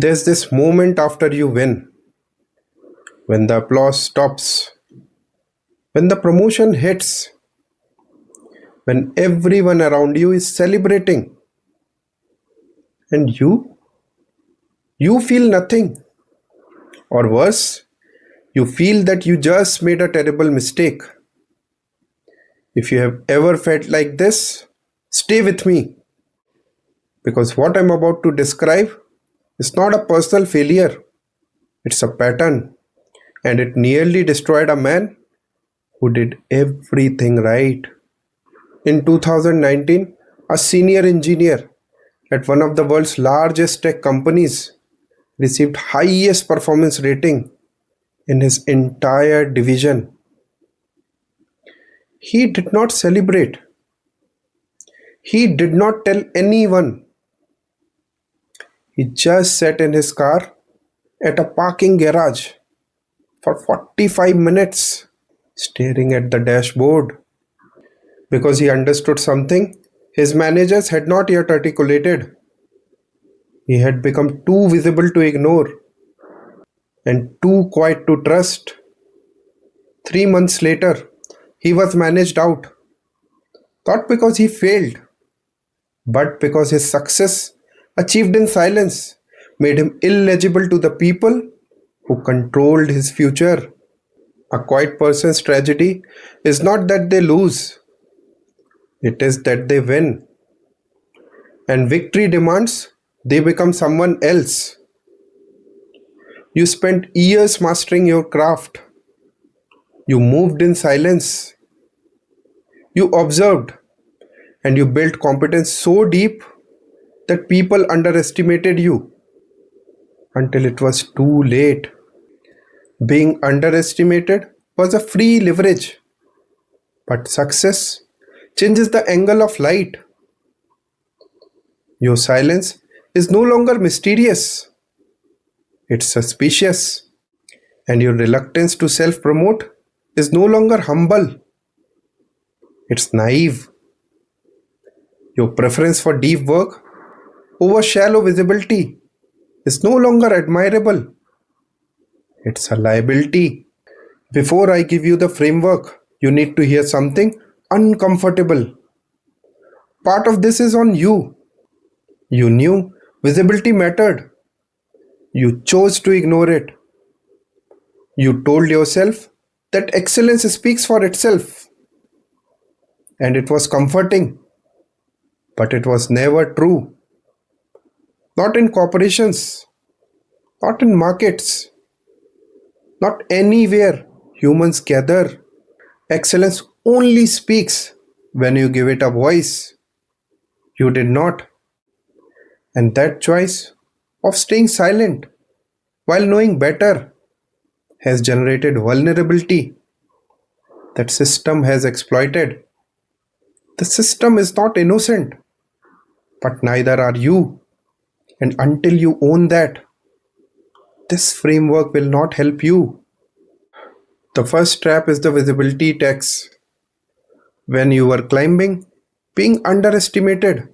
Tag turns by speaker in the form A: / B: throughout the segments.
A: There's this moment after you win, when the applause stops, when the promotion hits, when everyone around you is celebrating, and you feel nothing. Or worse, you feel that you just made a terrible mistake. If you have ever felt like this, stay with me, because what I'm about to describe is not a personal failure, it's a pattern, and it nearly destroyed a man who did everything right. In 2019, a senior engineer at one of the world's largest tech companies received highest performance rating in his entire division. He did not celebrate. He did not tell anyone. He just sat in his car at a parking garage for 45 minutes staring at the dashboard because he understood something his managers had not yet articulated. He had become too visible to ignore and too quiet to trust. 3 months later, he was managed out, not because he failed, but because his success, achieved in silence, made him illegible to the people who controlled his future. A quiet person's tragedy is not that they lose, it is that they win. And victory demands they become someone else. You spent years mastering your craft. You moved in silence. You observed and you built competence so deep that people underestimated you until it was too late. Being underestimated was a free leverage, but success changes the angle of light. Your silence is no longer mysterious, it's suspicious, and your reluctance to self promote is no longer humble, it's naive. Your preference for deep work over shallow visibility is no longer admirable, it's a liability. Before I give you the framework, you need to hear something uncomfortable. Part of this is on you. You knew visibility mattered. You chose to ignore it. You told yourself that excellence speaks for itself. And it was comforting. But it was never true. Not in corporations. Not in markets. Not anywhere humans gather. Excellence only speaks when you give it a voice. You did not. And that choice of staying silent while knowing better has generated vulnerability that system has exploited. The system is not innocent, but neither are you. And until you own that, this framework will not help you. The first trap is the visibility tax. When you were climbing, being underestimated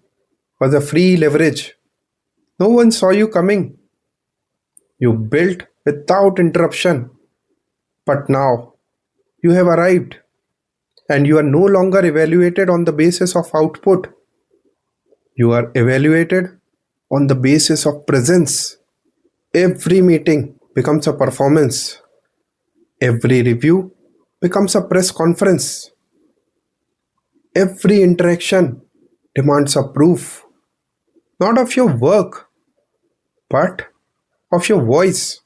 A: was a free leverage. No one saw you coming. You built without interruption. But now you have arrived and you are no longer evaluated on the basis of output. You are evaluated on the basis of presence. Every meeting becomes a performance. Every review becomes a press conference. Every interaction demands a proof, not of your work, but of your voice.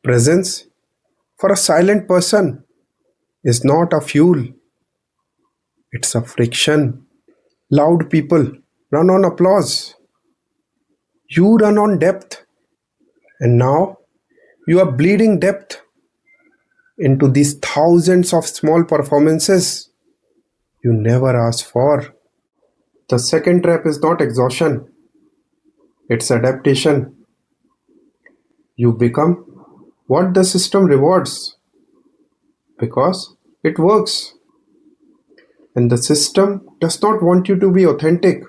A: Presence for a silent person is not a fuel, it's a friction. Loud people run on applause. You run on depth. And now you are bleeding depth into these thousands of small performances you never asked for. The second trap is not exhaustion, it's adaptation. You become what the system rewards because it works. And the system does not want you to be authentic,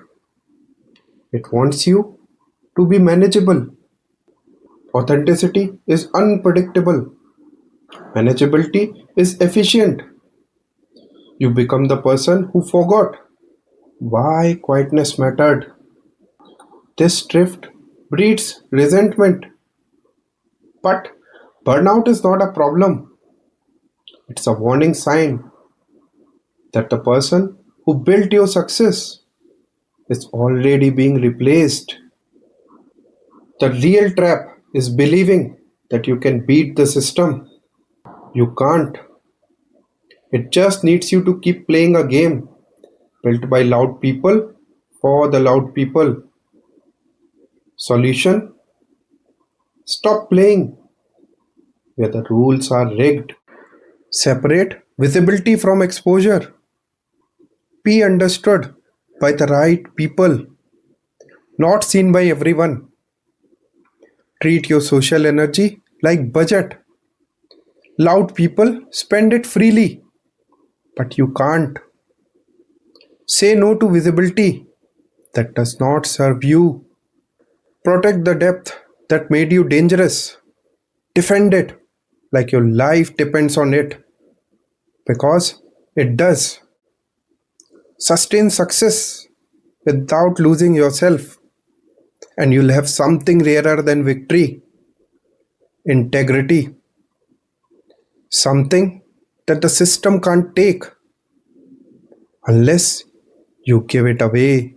A: it wants you to be manageable. Authenticity is unpredictable. Manageability is efficient. You become the person who forgot why quietness mattered. This drift breeds resentment. But burnout is not a problem, it's a warning sign that the person who built your success is already being replaced. The real trap is believing that you can beat the system. You can't. It just needs you to keep playing a game built by loud people for the loud people. Solution: stop playing where the rules are rigged. Separate visibility from exposure. Be understood by the right people, not seen by everyone. Treat your social energy like budget. Loud people spend it freely, but you can't. Say no to visibility that does not serve you. Protect the depth that made you dangerous. Defend it like your life depends on it, because it does. Sustain success without losing yourself, and you'll have something rarer than victory: integrity. Something that the system can't take unless you give it away.